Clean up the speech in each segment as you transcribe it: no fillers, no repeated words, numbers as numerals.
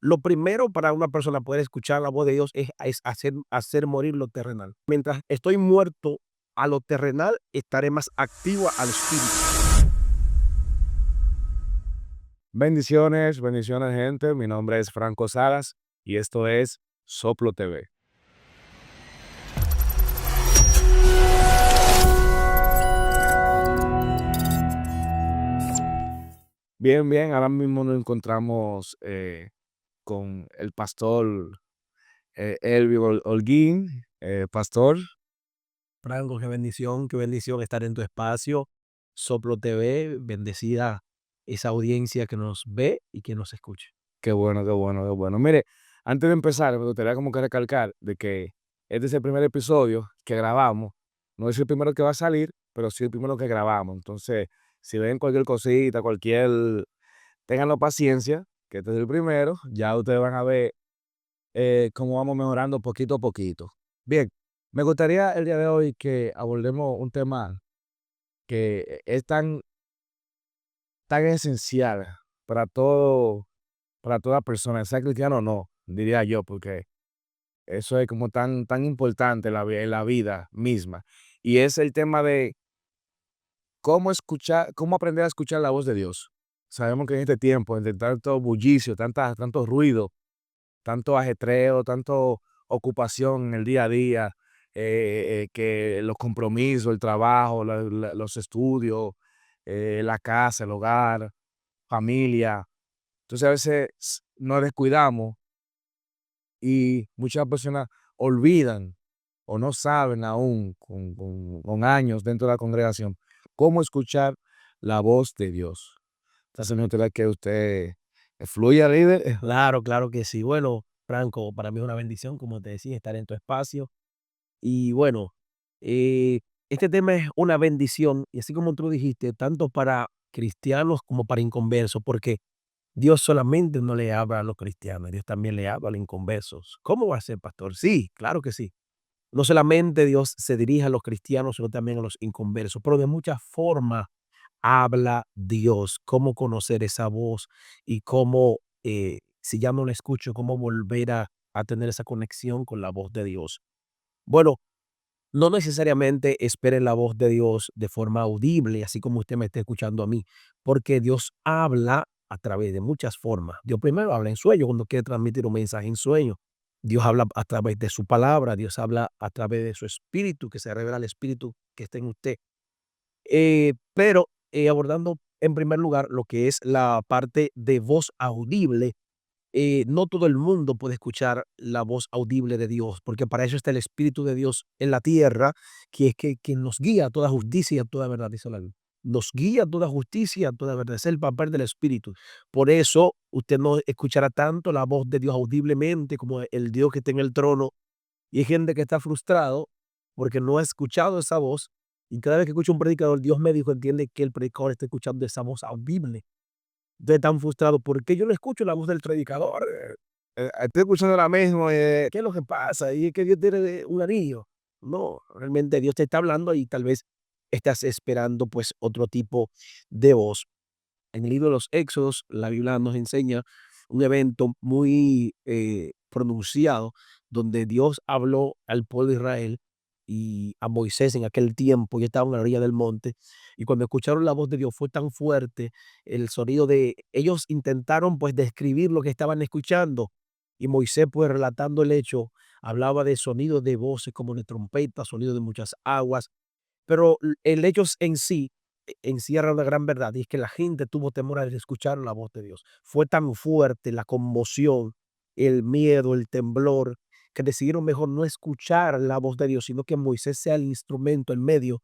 Lo primero para una persona poder escuchar la voz de Dios es hacer morir lo terrenal. Mientras estoy muerto a lo terrenal, estaré más activo al espíritu. Bendiciones, bendiciones, gente. Mi nombre es Franco Salas y esto es Soplo TV. Bien, bien. Ahora mismo nos encontramos con el pastor Elvio Holguín. Pastor, Franco, qué bendición estar en tu espacio. Soplo TV, bendecida esa audiencia que nos ve y que nos escucha. qué bueno, qué bueno, qué bueno. Mire, antes de empezar, me gustaría como que recalcar de que este es el primer episodio que grabamos. No es el primero que va a salir, pero sí el primero que grabamos. Entonces, si ven cualquier cosita, ténganlo paciencia, que este es el primero. Ya ustedes van a ver cómo vamos mejorando poquito a poquito. Bien, me gustaría el día de hoy que abordemos un tema que es tan esencial para para toda persona, sea cristiano o no, diría yo, porque eso es como tan importante en la vida misma. Y es el tema de cómo aprender a escuchar la voz de Dios. Sabemos que en este tiempo, entre tanto bullicio, tanto ruido, tanto ajetreo, tanto ocupación en el día a día, que los compromisos, el trabajo, los estudios, la casa, el hogar, familia. Entonces a veces nos descuidamos y muchas personas olvidan o no saben aún con años dentro de la congregación cómo escuchar la voz de Dios. Entonces me gustaría que usted fluya, líder. Claro, claro que sí. Bueno, Franco, para mí es una bendición, como te decía, estar en tu espacio. Y bueno, eh, este tema es una bendición, y así como tú dijiste, tanto para cristianos como para inconversos, porque Dios solamente no le habla a los cristianos, Dios también le habla a los inconversos. ¿Cómo va a ser, pastor? Sí, claro que sí. No solamente Dios se dirige a los cristianos, sino también a los inconversos, pero de muchas formas habla Dios, cómo conocer esa voz y cómo, si ya no la escucho, cómo volver a tener esa conexión con la voz de Dios. Bueno, no necesariamente espere la voz de Dios de forma audible, así como usted me está escuchando a mí, porque Dios habla a través de muchas formas. Dios primero habla en sueño cuando quiere transmitir un mensaje en sueño. Dios habla a través de su palabra, Dios habla a través de su espíritu, que se revela el espíritu que está en usted. Pero abordando en primer lugar lo que es la parte de voz audible, no todo el mundo puede escuchar la voz audible de Dios, porque para eso está el Espíritu de Dios en la tierra, que es quien nos guía a toda justicia y a toda verdad, dice la Biblia. Nos guía a toda justicia y a toda verdad. Es el papel del Espíritu. Por eso usted no escuchará tanto la voz de Dios audiblemente como el Dios que está en el trono. Y hay gente que está frustrado porque no ha escuchado esa voz. Y cada vez que escucha un predicador, Dios me dijo, entiende que el predicador está escuchando esa voz audible. Entonces están frustrados, ¿por qué yo no escucho la voz del predicador? Estoy escuchando ahora mismo. ¿Qué es lo que pasa? Y es que Dios tiene un anillo. No, realmente Dios te está hablando y tal vez estás esperando pues otro tipo de voz. En el libro de los Éxodos, la Biblia nos enseña un evento muy pronunciado donde Dios habló al pueblo de Israel y a Moisés en aquel tiempo, ya estaban a la orilla del monte, y cuando escucharon la voz de Dios fue tan fuerte el sonido de ellos intentaron pues describir lo que estaban escuchando, y Moisés pues relatando el hecho, hablaba de sonidos de voces como de trompetas, sonido de muchas aguas, pero el hecho en sí encierra una gran verdad, y es que la gente tuvo temor al escuchar la voz de Dios. Fue tan fuerte la conmoción, el miedo, el temblor, que decidieron mejor no escuchar la voz de Dios, sino que Moisés sea el instrumento, el medio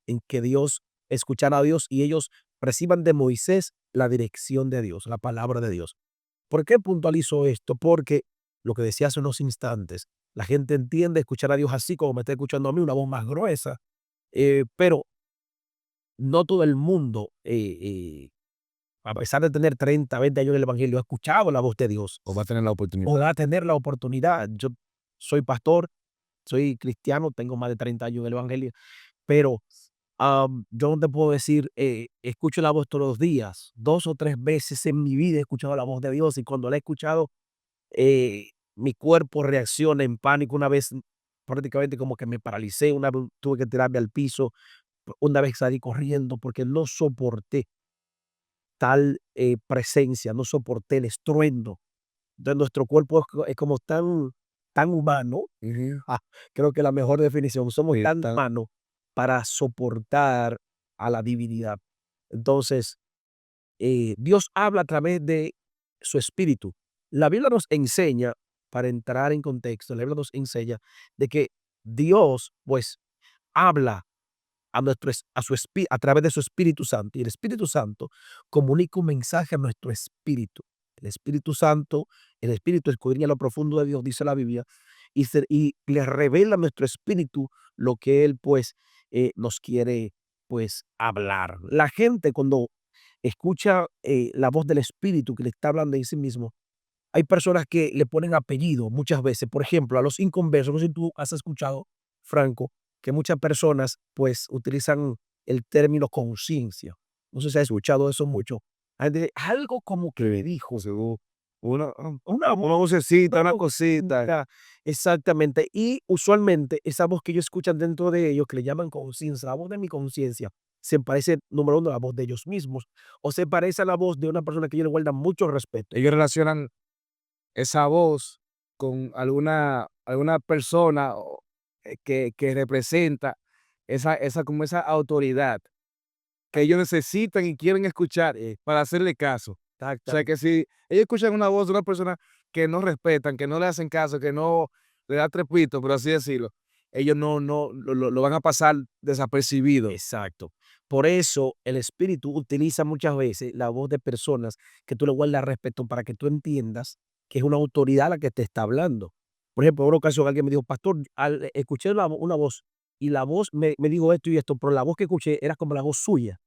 en que Dios escuchara a Dios y ellos reciban de Moisés la dirección de Dios, la palabra de Dios. ¿Por qué puntualizo esto? Porque lo que decía hace unos instantes, la gente entiende escuchar a Dios así como me está escuchando a mí, una voz más gruesa, pero no todo el mundo, a pesar de tener 30, 20 años en el evangelio, ha escuchado la voz de Dios O va a tener la oportunidad. o va a tener la oportunidad. Yo soy pastor, soy cristiano, tengo más de 30 años en el evangelio, pero yo no te puedo decir, escucho la voz todos los días, 2 o 3 veces en mi vida he escuchado la voz de Dios y cuando la he escuchado mi cuerpo reacciona en pánico. Una vez prácticamente como que me paralicé, una vez tuve que tirarme al piso, una vez salí corriendo porque no soporté tal, presencia, no soporté el estruendo. Entonces, nuestro cuerpo es como tan humano, Ujú. creo que la mejor definición, somos Sí, tan humanos para soportar a la divinidad. Entonces, Dios habla a través de su espíritu. La Biblia nos enseña, para entrar en contexto, la Biblia nos enseña de que Dios, pues, habla a nuestro es a su espí a través de su Espíritu Santo, y el Espíritu Santo comunica un mensaje a nuestro espíritu. El Espíritu escudriña lo profundo de Dios, dice la Biblia, y le revela a nuestro espíritu lo que Él, pues, nos quiere, pues, hablar. La gente cuando escucha, la voz del Espíritu que le está hablando en sí mismo, hay personas que le ponen apellido muchas veces. Por ejemplo, a los inconversos, no sé si tú has escuchado, Franco, que muchas personas, pues, utilizan el término conciencia. No sé si has escuchado eso mucho. Algo como que me dijo, según una una una vocecita, una cosita. vocecita, exactamente. Y usualmente esa voz que ellos escuchan dentro de ellos, que le llaman conciencia, la voz de mi conciencia, se parece, número uno, a la voz de ellos mismos, o se parece a la voz de una persona que ellos le guardan mucho respeto. Ellos relacionan esa voz con alguna persona que representa como esa autoridad que ellos necesitan y quieren escuchar, para hacerle caso. O sea, que si ellos escuchan una voz de una persona que no respetan, que no le hacen caso, que no le da trepito, por así decirlo, ellos no lo van a pasar desapercibido. Exacto. Por eso el espíritu utiliza muchas veces la voz de personas que tú le guardas respeto para que tú entiendas que es una autoridad la que te está hablando. Por ejemplo, en una ocasión alguien me dijo, pastor, escuché una voz y la voz me dijo esto y esto, pero la voz que escuché era como la voz suya.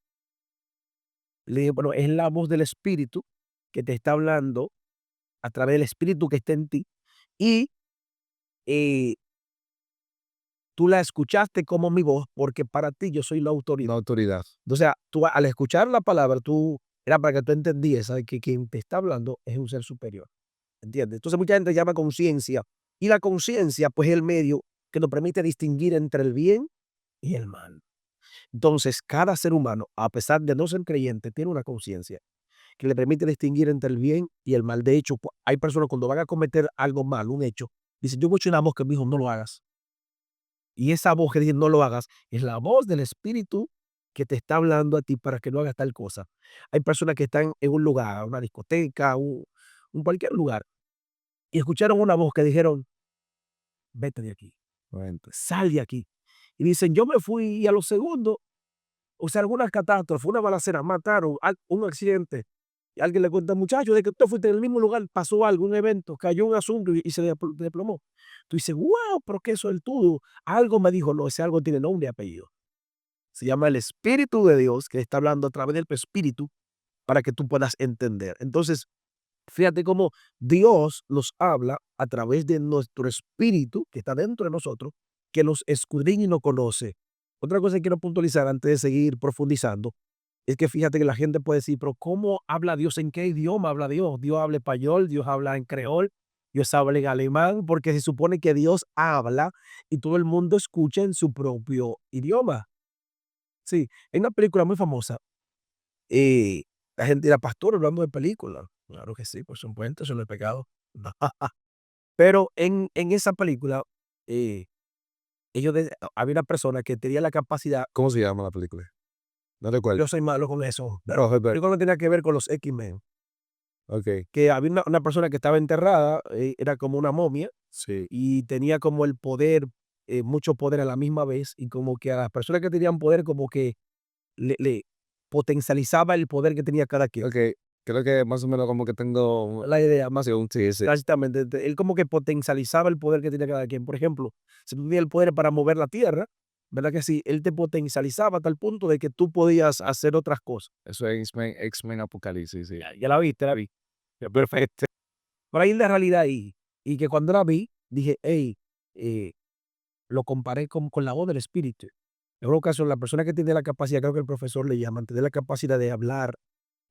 Le dije, bueno, es la voz del espíritu que te está hablando a través del espíritu que está en ti y eh, tú la escuchaste como mi voz porque para ti yo soy la autoridad. Una autoridad. O sea, tú al escuchar la palabra, tú era para que tú entendieras, ¿sabes? Que quien te está hablando es un ser superior, ¿entiendes? Entonces mucha gente llama conciencia y la conciencia, pues, es el medio que nos permite distinguir entre el bien y el mal. Entonces, cada ser humano, a pesar de no ser creyente, tiene una conciencia que le permite distinguir entre el bien y el mal. De hecho, hay personas cuando van a cometer algo mal, un hecho, dicen, yo escuché una voz que me dijo, no lo hagas. Y esa voz que dice: "No lo hagas", es la voz del espíritu que te está hablando a ti para que no hagas tal cosa. Hay personas que están en un lugar, una discoteca, un cualquier lugar, y escucharon una voz que dijeron: "Vete de aquí, Bueno, sal de aquí". Y dicen: "Yo me fui", y a los segundos, o sea, alguna catástrofe, una balacera, mataron, un accidente. Y alguien le cuenta: "Muchacho, de que tú fuiste en el mismo lugar, pasó algo, un evento, cayó un asunto y se desplomó". Tú dices: "Guau, pero qué suertudo". Algo me dijo, no, ese algo tiene nombre y apellido. Se llama el Espíritu de Dios, que está hablando a través del Espíritu para que tú puedas entender. Entonces, fíjate cómo Dios nos habla a través de nuestro espíritu que está dentro de nosotros, que nos escudriña y nos conoce. Otra cosa que quiero puntualizar antes de seguir profundizando es que fíjate que la gente puede decir, pero ¿cómo habla Dios? ¿En qué idioma habla Dios? Dios habla español, Dios habla en creol, Dios habla en alemán, porque se supone que Dios habla y todo el mundo escucha en su propio idioma. Sí, hay una película muy famosa, eh, la gente dirá: "Pastor, hablando de películas". Claro que sí, por supuesto, eso no es pecado. Pero en esa película, eh, ellos había una persona que tenía la capacidad, ¿cómo se llama la película? No recuerdo. yo soy malo con eso, pero Oh, la película no tenía que ver con los X-Men, okey, que había una persona que estaba enterrada, era como una momia, sí. y tenía como el poder, mucho poder a la misma vez, y como que a las personas que tenían poder como que le potencializaba el poder que tenía cada quien. Okey, creo que más o menos como que tengo La idea, más de un sí, sí. exactamente, él como que potencializaba el poder que tenía cada quien. Por ejemplo, si tú tenías el poder para mover la tierra, ¿verdad que sí? Él te potencializaba a tal punto de que tú podías hacer otras cosas. Eso es X-Men Apocalipsis, sí. Ya la viste, la vi. Ya, perfecto. Pero ahí la realidad ahí, y que cuando la vi, dije: "Hey", eh, lo comparé con la voz del espíritu. En una ocasión, la persona que tiene la capacidad, creo que el profesor le llama, tiene la capacidad de hablar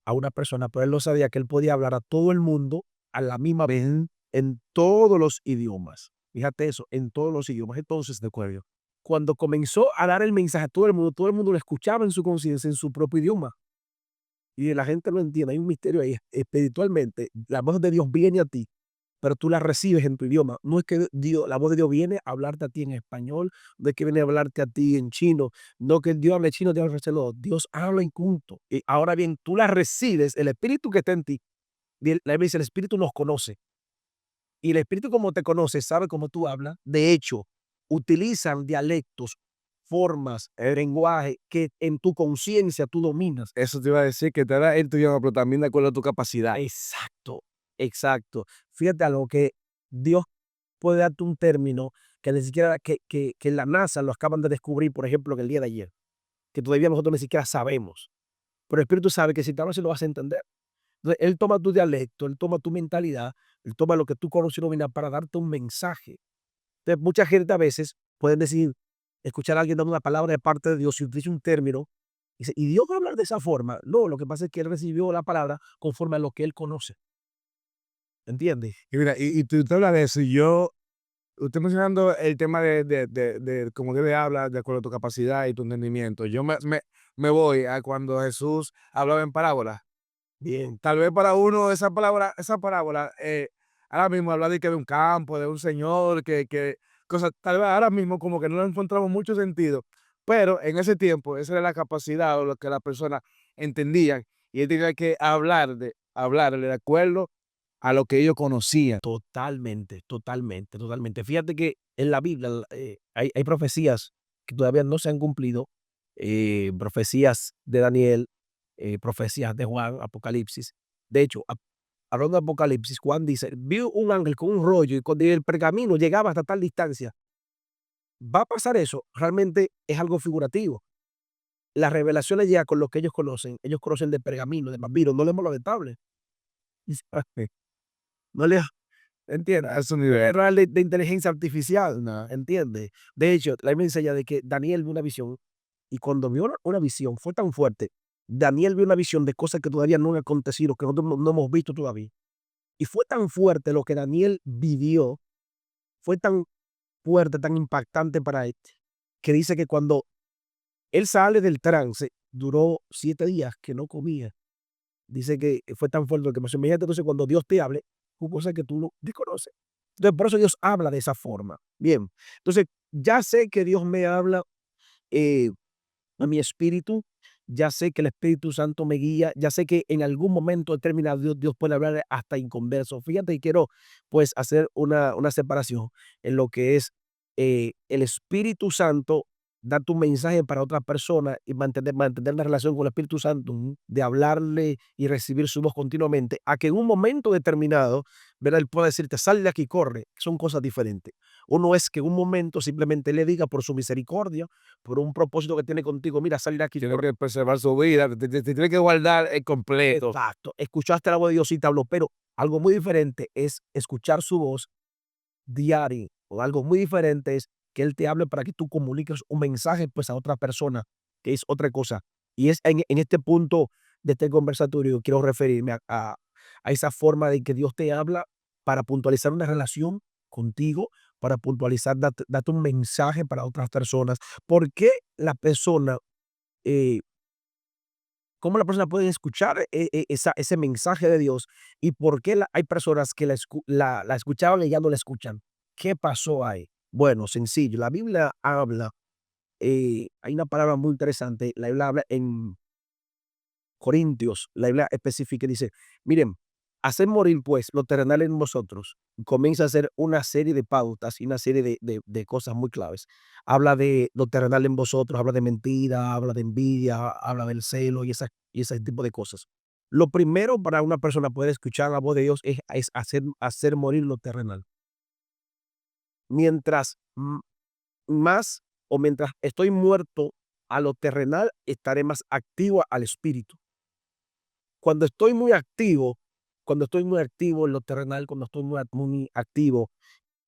a una persona, pero él no sabía que él podía hablar a todo el mundo a la misma vez. en todos los idiomas. Fíjate eso, en todos los idiomas. Entonces, de acuerdo, cuando comenzó a dar el mensaje a todo el mundo lo escuchaba en su conciencia, en su propio idioma. Y la gente no entiende, hay un misterio ahí. Espiritualmente, la voz de Dios viene a ti, pero tú la recibes en tu idioma. No es que Dios, la voz de Dios viene a hablarte a ti en español, no es que viene a hablarte a ti en chino, no que Dios hable chino, Dios hable francés, Dios habla en culto. Y ahora bien, tú la recibes, el espíritu que está en ti, la Biblia dice, el espíritu nos conoce. Y el espíritu como te conoce, sabe cómo tú hablas. De hecho, utilizan dialectos, formas, lenguaje que en tu conciencia tú dominas. Eso te iba a decir, que te da el tu idioma, pero también de acuerdo a tu capacidad. Exacto, exacto. Fíjate algo que Dios puede darte un término que ni siquiera que la NASA lo acaban de descubrir, por ejemplo, en el día de ayer, que todavía nosotros ni siquiera sabemos. Pero el Espíritu sabe que si te habla, si lo vas a entender. Entonces, Él toma tu dialecto, Él toma tu mentalidad, Él toma lo que tú conoces y dominas para darte un mensaje. Entonces, mucha gente a veces pueden decir, escuchar a alguien dando una palabra de parte de Dios y utiliza un término, y dice, ¿y Dios va a hablar de esa forma? No, lo que pasa es que Él recibió la palabra conforme a lo que Él conoce. ¿Entiendes? Y mira, y tú hablas de eso, y yo usted mencionando el tema de cómo debe hablar de acuerdo a tu capacidad y tu entendimiento, yo me voy a cuando Jesús hablaba en parábolas. Bien, Tal vez para uno esa parábola, ahora mismo habla de que de un campo, de un señor, que cosas, tal vez ahora mismo como que no le encontramos mucho sentido, pero en ese tiempo esa era la capacidad o lo que las personas entendían, y él tenía que hablarle de acuerdo a lo que ellos conocían. totalmente, totalmente, totalmente. Fíjate que en la Biblia hay profecías que todavía no se han cumplido, profecías de Daniel, profecías de Juan, Apocalipsis. De hecho, hablando de Apocalipsis, Juan dice, vi un ángel con un rollo y cuando el pergamino llegaba hasta tal distancia, va a pasar eso, realmente es algo figurativo. Las revelaciones ya con lo que ellos conocen de pergamino, de papiro, no leemos lo de tablet. No le A ¿entiendes? su nivel. Real de inteligencia artificial, No. ¿entiendes? De hecho, la Biblia enseña de que Daniel vio una visión, y cuando vio una visión fue tan fuerte, Daniel vio una visión de cosas que todavía no han acontecido, que nosotros no hemos visto todavía. Y fue tan fuerte lo que Daniel vivió, fue tan fuerte, tan impactante para él, que dice que cuando él sale del trance, duró 7 días que no comía. Dice que fue tan fuerte lo que pasó. Imagínate entonces cuando Dios te hable, cosas que tú no desconoces. Entonces, por eso Dios habla de esa forma. Bien, entonces ya sé que Dios me habla eh, a mi espíritu, ya sé que el Espíritu Santo me guía, ya sé que en algún momento determinado Dios puede hablar hasta inconverso. Fíjate, y quiero pues hacer una separación en lo que es el Espíritu Santo da tu mensaje para otra persona y mantener la relación con el Espíritu Santo, de hablarle y recibir su voz continuamente, a que en un momento determinado, ¿verdad? Él pueda decirte, sal de aquí, corre, son cosas diferentes. Uno es que en un momento simplemente le diga por su misericordia, por un propósito que tiene contigo, mira, sal de aquí, Tiene corre. que preservar su vida, te tiene que guardar el completo. Exacto, escuchaste la voz de Dios y te habló, pero algo muy diferente es escuchar su voz diario, o algo muy diferente es que Él te hable para que tú comuniques un mensaje, pues, a otra persona, que es otra cosa. Y es en este punto de este conversatorio, quiero referirme a esa forma de que Dios te habla para puntualizar una relación contigo, para puntualizar, darte un mensaje para otras personas. ¿Por qué la persona, eh, cómo la persona puede escuchar ese mensaje de Dios y por qué hay personas que la escuchaban y ya no la escuchan? ¿Qué pasó ahí? Bueno, sencillo, la Biblia habla, hay una palabra muy interesante, la Biblia habla en Corintios, la Biblia específica dice, miren, hacer morir pues lo terrenal en vosotros, comienza a hacer una serie de pautas y una serie de cosas muy claves. Habla de lo terrenal en vosotros, habla de mentira, habla de envidia, habla del celo y ese tipo de cosas. Lo primero para una persona poder escuchar la voz de Dios es hacer morir lo terrenal. Mientras más o mientras estoy muerto a lo terrenal, estaré más activo al espíritu. Cuando estoy muy activo, cuando estoy muy activo en lo terrenal, cuando estoy muy activo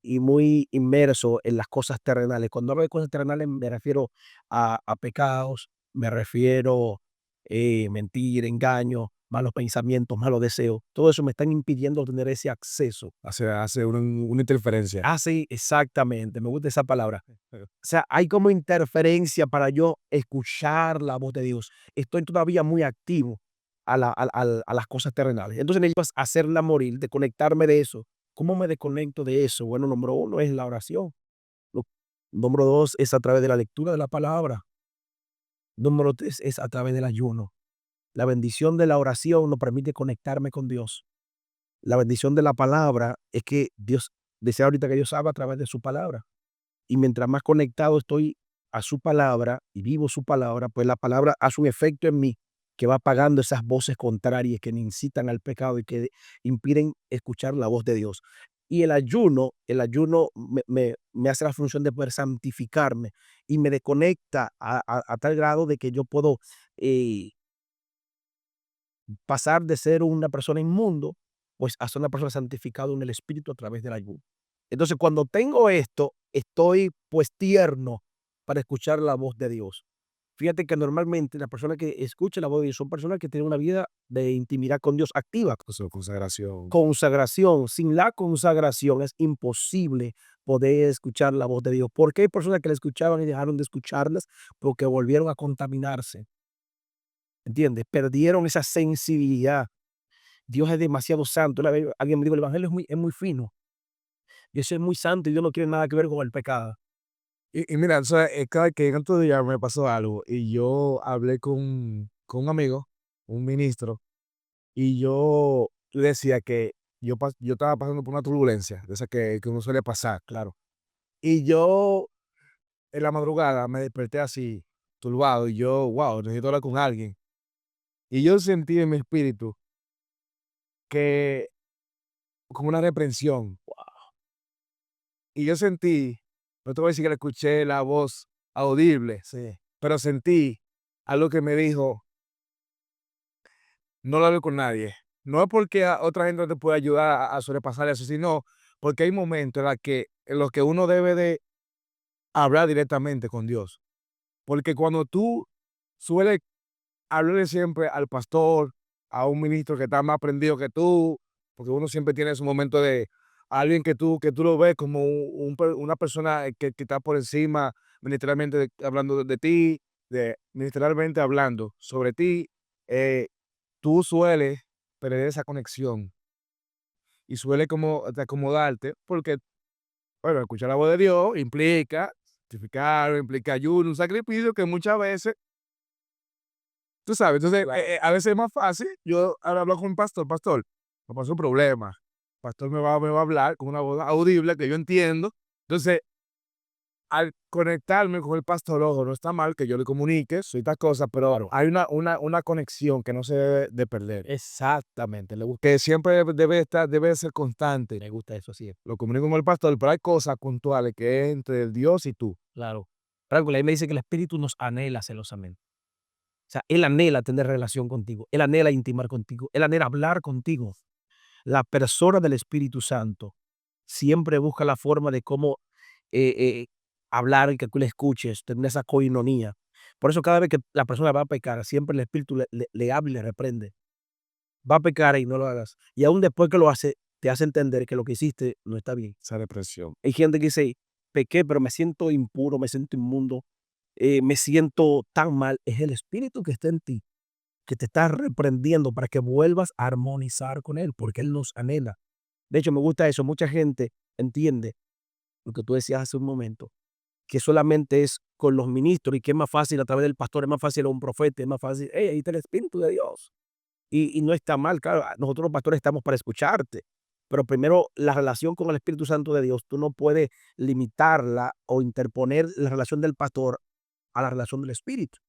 y muy inmerso en las cosas terrenales. Cuando hablo de cosas terrenales me refiero a pecados, me refiero mentir, engaño, malos pensamientos, malos deseos. Todo eso me están impidiendo tener ese acceso. Hace una interferencia. Ah, sí, exactamente, me gusta esa palabra. O sea, hay como interferencia para yo escuchar la voz de Dios. Estoy todavía muy activo a las cosas terrenales. Entonces necesito hacerla morir, desconectarme de eso. ¿Cómo me desconecto de eso? Bueno, número uno es la oración. Lo- Número dos es a través de la lectura de la palabra. Número tres es a través del ayuno. La bendición de la oración nos permite conectarme con Dios. La bendición de la palabra es que Dios desea ahorita que Dios habla a través de su palabra. Y mientras más conectado estoy a su palabra y vivo su palabra, pues la palabra hace un efecto en mí que va apagando esas voces contrarias que me incitan al pecado y que impiden escuchar la voz de Dios. Y el ayuno me hace la función de poder santificarme y me desconecta a tal grado de que yo puedo eh, pasar de ser una persona inmundo, pues a ser una persona santificada en el Espíritu a través del ayuno. Entonces, cuando tengo esto, estoy pues tierno para escuchar la voz de Dios. Fíjate que normalmente las personas que escuchan la voz de Dios son personas que tienen una vida de intimidad con Dios activa, Su consagración. consagración. Sin la consagración es imposible poder escuchar la voz de Dios. ¿Por qué hay personas que la escuchaban y dejaron de escucharlas? Porque volvieron a contaminarse, ¿entiendes? Perdieron esa sensibilidad. Dios es demasiado santo. Una vez alguien me dijo: "El evangelio es muy fino. Dios es muy santo y Dios no quiere nada que ver con el pecado". Y mira, o sea, cada que en estos días me pasó algo y yo hablé con un amigo, un ministro, y yo le decía que yo estaba pasando por una turbulencia, de esas que uno suele pasar. Claro. Y yo en la madrugada me desperté así, turbado, y yo, wow, necesito hablar con alguien. Y yo sentí en mi espíritu que como una reprensión. Y yo sentí, no te voy a decir que le escuché la voz audible, Sí, pero sentí algo que me dijo: "No lo hables con nadie". No es porque a otra gente no te puede ayudar a sobrepasar eso, sino porque hay momentos en los que uno debe de hablar directamente con Dios. Porque cuando tú sueles hablarle siempre al pastor, a un ministro que está más aprendido que tú, porque uno siempre tiene su momento de alguien que tú lo ves como una persona que está por encima, ministerialmente hablando de ti, ministerialmente hablando sobre ti, eh, tú sueles perder esa conexión y suele como de acomodarte, porque, bueno, escuchar la voz de Dios implica sacrificar, implica ayuno, un sacrificio que muchas veces, tú sabes, entonces, a veces es más fácil yo ahora hablar con un pastor: "Pastor, me pasó un problema". El pastor me va a hablar con una voz audible que yo entiendo. Entonces, al conectarme con el pastor, ojo, no está mal que yo le comunique, soy tal cosa, pero claro. hay una conexión que no se debe de perder, Exactamente, que siempre debe ser constante. me gusta eso, sí, Lo comunico con el pastor, pero hay cosas puntuales que es entre el Dios y tú. claro. Franco, la Biblia dice que el Espíritu nos anhela celosamente. O sea, Él anhela tener relación contigo, Él anhela intimar contigo, Él anhela hablar contigo. La persona del Espíritu Santo siempre busca la forma de cómo eh, eh, hablar y que tú le escuches, tener esa coinonía. Por eso cada vez que la persona va a pecar, siempre el Espíritu le habla y le reprende. Va a pecar y no lo hagas. Y aún después que lo hace, te hace entender que lo que hiciste no está bien. Esa represión. Hay gente que dice: "Pequé, pero me siento impuro, me siento inmundo, me siento tan mal". Es el Espíritu que está en ti, que te está reprendiendo para que vuelvas a armonizar con Él, porque Él nos anhela. De hecho, me gusta eso. Mucha gente entiende lo que tú decías hace un momento, que solamente es con los ministros y que es más fácil a través del pastor, es más fácil a un profeta, es más fácil, hey, ahí está el Espíritu de Dios. Y no está mal, claro, nosotros los pastores estamos para escucharte, pero primero la relación con el Espíritu Santo de Dios, tú no puedes limitarla o interponer la relación del pastor a la relación del Espíritu.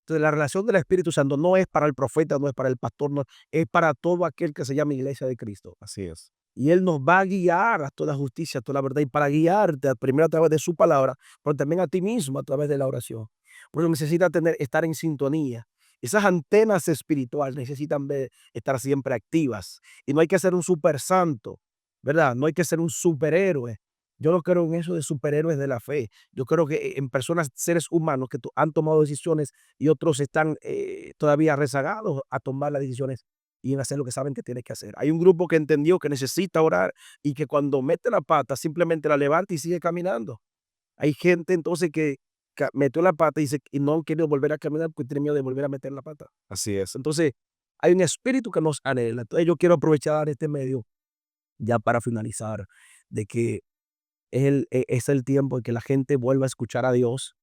Entonces, la relación del Espíritu Santo no es para el profeta, no es para el pastor, no, es para todo aquel que se llama iglesia de Cristo. Así es. Y Él nos va a guiar a toda justicia, a toda verdad, y para guiarte, primero a través de su palabra, pero también a ti mismo a través de la oración. Por eso necesita estar en sintonía. Esas antenas espirituales necesitan estar siempre activas. Y no hay que ser un super santo, ¿verdad? No hay que ser un superhéroe. Yo no creo en eso de superhéroes de la fe. Yo creo que en personas, seres humanos que han tomado decisiones y otros están todavía rezagados a tomar las decisiones y en hacer lo que saben que tienes que hacer. Hay un grupo que entendió que necesita orar y que cuando mete la pata simplemente la levanta y sigue caminando. Hay gente entonces que metió la pata y no quiere volver a caminar porque tiene miedo de volver a meter la pata. Así es. Entonces, hay un espíritu que nos anhela. Entonces, yo quiero aprovechar este medio ya para finalizar, de que es el tiempo en que la gente vuelva a escuchar a Dios.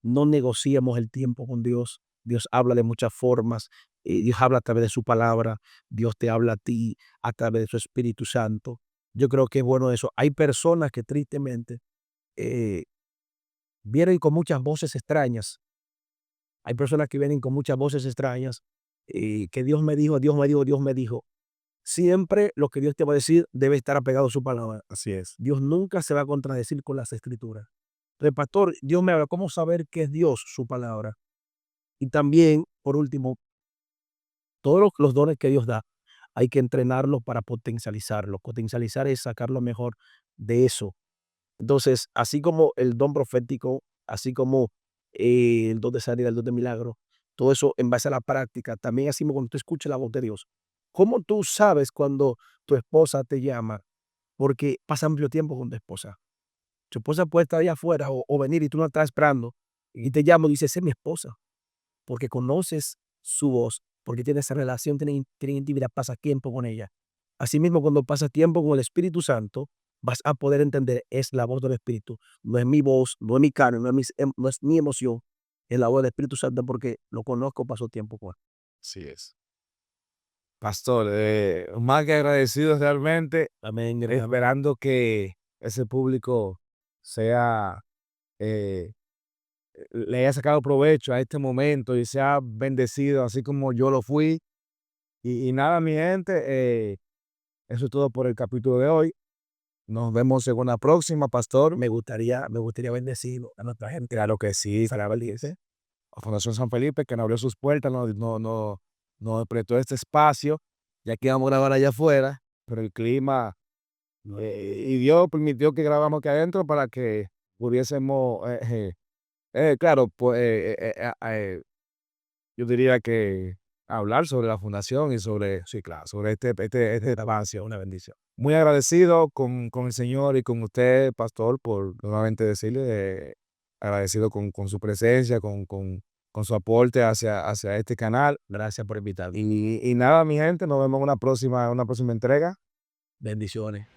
No negociemos el tiempo con Dios. Dios habla de muchas formas. Dios habla a través de su palabra. Dios te habla a ti a través de su Espíritu Santo. Yo creo que es bueno eso. Hay personas que tristemente eh, vienen con muchas voces extrañas. Hay personas que vienen con muchas voces extrañas. Que Dios me dijo, Dios me dijo, Dios me dijo. Siempre lo que Dios te va a decir debe estar apegado a su palabra. Así es. Dios nunca se va a contradecir con las escrituras. Entonces, pastor, Dios me habla. ¿Cómo saber qué es Dios, su palabra? Y también, por último, todos los dones que Dios da, hay que entrenarlos para potencializarlos. Potencializar es sacar lo mejor de eso. Entonces, así como el don profético, así como el don de sanidad, el don de milagro, todo eso en base a la práctica, también así cuando tú escuchas la voz de Dios. ¿Cómo tú sabes cuando tu esposa te llama? Porque pasa amplio tiempo con tu esposa. Tu esposa puede estar allá afuera o venir y tú no estás esperando y te llamo y dices, esa es mi esposa, porque conoces su voz, porque tienes esa relación, tienes intimidad, pasas tiempo con ella. Asimismo, cuando pasas tiempo con el Espíritu Santo, vas a poder entender, es la voz del Espíritu, no es mi voz, no es mi carne, no es mi emoción, es la voz del Espíritu Santo porque lo conozco, paso tiempo con él. Así es. Pastor, más que agradecido realmente, Amén, hermano. esperando que ese público sea, eh, le haya sacado provecho a este momento y sea bendecido así como yo lo fui. Y nada, mi gente, eso es todo por el capítulo de hoy. Nos vemos en una próxima, pastor. Me gustaría bendecir a nuestra gente. Claro que sí, Para bendice. a Fundación San Felipe, que nos abrió sus puertas, nos prestó este espacio, ya que íbamos a grabar allá afuera, pero el clima, y Dios permitió que grabamos aquí adentro para que pudiésemos, claro, pues, yo diría que hablar sobre la fundación y sobre, sí, claro, sobre este avance, una bendición. Muy agradecido con el Señor y con usted, pastor, por nuevamente decirle, agradecido con su presencia, con su aporte hacia este canal. Gracias por invitarme. Y nada, mi gente, nos vemos en una próxima entrega. Bendiciones.